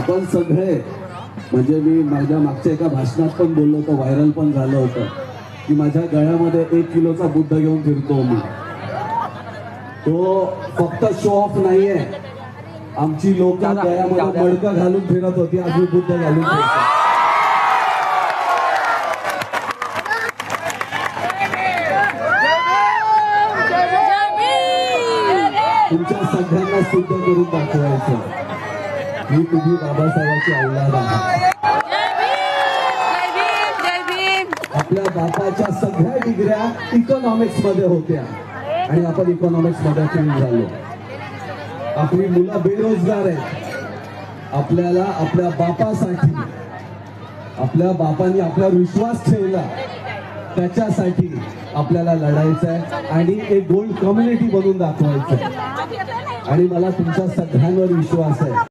आपण सगळे म्हणजे मी माझ्या मागच्या एका भाषणात पण बोललो होतो, व्हायरल पण झालं होतं की माझ्या गळ्यामध्ये 1 किलोचा बुद्ध घेऊन फिरतो मी. तो फक्त शो ऑफ नाहीये. आमची लोक गळ्यामध्ये मडकं घालून फिरत होती, आज मी बुद्ध घालून फिरतो. तुमच्या सगळ्यांना सिद्ध करून दाखवायचं मी तुम्ही बाबासाहेबांची औलाद आहे. आपल्या बापाच्या सगळ्या डिग्र्या इकॉनॉमिक्स मध्ये होत्या आणि आपण इकॉनॉमिक्स मध्ये चेंज झालो. आपली मुलं बेरोजगार आहेत. आपल्याला आपल्या बापासाठी, आपल्या बापाने आपल्यावर विश्वास ठेवला त्याच्यासाठी आपल्याला लढायचं आहे आणि एक गोल्ड कम्युनिटी बनवून दाखवायचं आहे. आणि मला तुमच्या सगळ्यांवर विश्वास आहे.